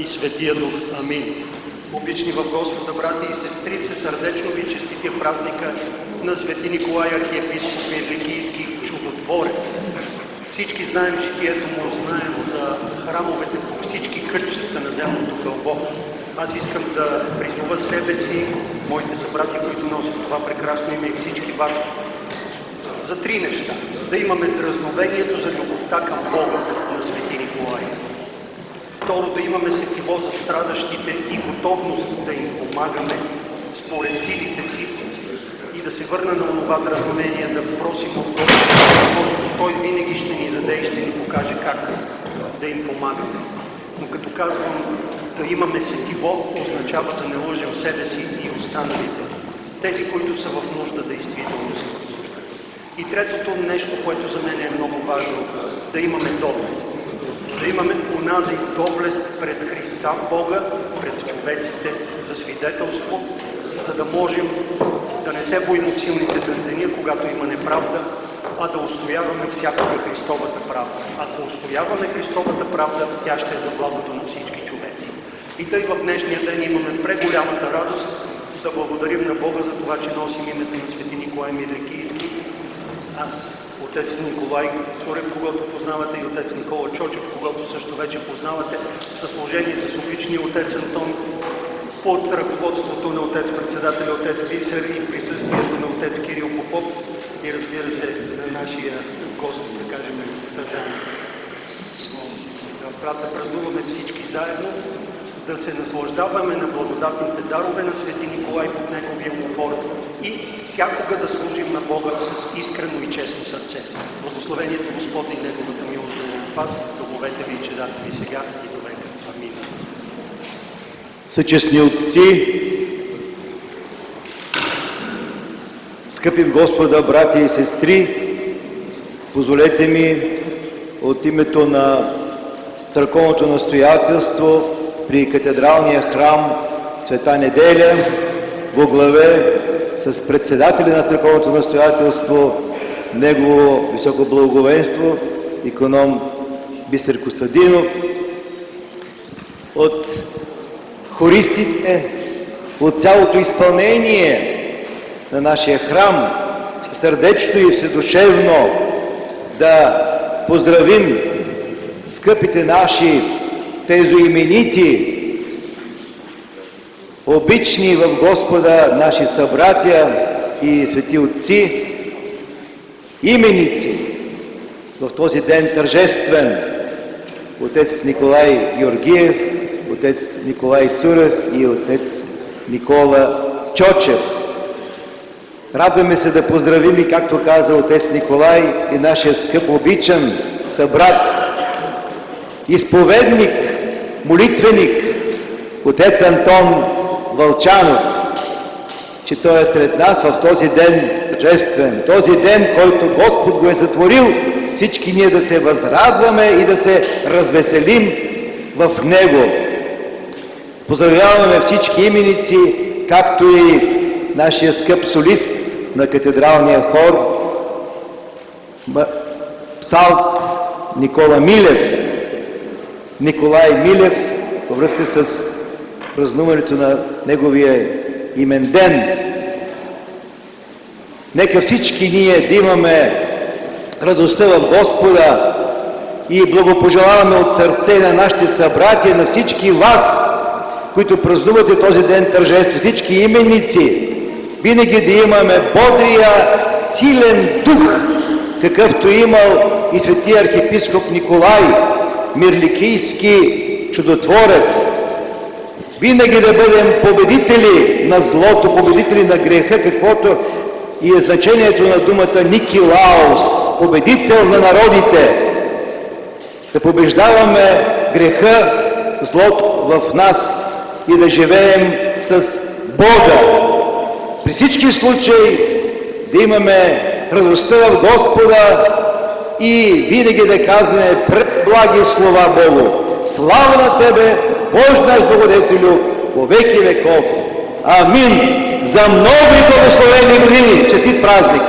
и Светия Дух. Амин. Обични в Господа, брати и сестри, всесърдечно ви честития празника на Свети Николай, архиепископ Ирликийски, чудотворец. Всички знаем житието му, знаем за храмовете по всички кътчета на земното кълбо. Аз искам да призова себе си, моите събрати, които носят това прекрасно име, и всички вас, за три неща. Да имаме дразновението за любовта към Бога на Свети Николай. Второ, да имаме сетиво за страдащите и готовност да им помагаме според силите си и да се върна на това дразновение, да просим от Господа, Той винаги ще ни даде и ще ни покаже как да им помагаме. Но като казвам да имаме сетиво, означава да не лъжем себе си и останалите. Тези, които са в нужда, действително са в нужда. И третото нещо, което за мен е много важно, да имаме доблест. Да имаме онази доблест пред Христа, Бога, пред човеците за свидетелство, за да можем да не се боим от силните деня, когато има неправда, а да устояваме всякога Христовата правда. Ако устояваме Христовата правда, тя ще е за благото на всички човеци. И тъй в днешния ден имаме преголямата радост да благодарим на Бога за това, че носим името на Свети Николай Мирликийски. Аз, отец Николай Цурев, когато познавате, и отец Никола Чочев, когато също вече познавате, съслужение с обичния отец Антон, под ръководството на отец-председателя, отец Бисер и в присъствието на отец Кирил Попов и разбира се на нашия гост, да кажем, стържанец. Брат, да празнуваме всички заедно, да се наслаждаваме на благодатните дарове на Свети Николай под неговия умофор и всякога да служим на Бога с искрено и честно сърце. Благословението Господне и Неговата милост да е на вас, духовете ви и чедата ви сега и до века. Амин. Съчестни отци, скъпи в Господа, брати и сестри, позволете ми от името на църковното настоятелство при катедралния храм Света Неделя, во главе с председателя на църковното настоятелство, Негово високо благоговенство, иконом Бисер Костадинов, от хористите, от цялото изпълнение на нашия храм, сърдечно и вседушевно да поздравим скъпите наши тезоименити, обични в Господа наши събратя и свети отци, именици в този ден тържествен, отец Николай Георгиев, отец Николай Цурев и отец Никола Чочев. Радваме се да поздравим и, както каза отец Николай, и нашия скъп обичан събрат, изповедник, молитвеник, отец Антон Вълчанов, че той е сред нас в този ден тържествен, този ден, който Господ го е затворил, всички ние да се възрадваме и да се развеселим в Него. Поздравяваме всички именици, както и нашия скъп солист на катедралния хор, псалт Никола Милев, Николай Милев, във връзка с празнуването на неговия имен ден. Нека всички ние да имаме радостта в Господа и благопожелаваме от сърце на нашите събратия, на всички вас, които празнувате този ден тържество, всички именици, винаги да имаме бодрия, силен дух, какъвто имал и светия архиепископ Николай Мирликийски, чудотворец. Винаги да бъдем победители на злото, победители на греха, каквото и е значението на думата Никилаус, победител на народите. Да побеждаваме греха, злото в нас и да живеем с Бога. При всички случаи да имаме радостта в Господа и винаги да казваме преблаги слова Богу. Слава на Тебе, Боже наш благодетелю, во веки веков. Амин. За много и благословени години. Честит празник!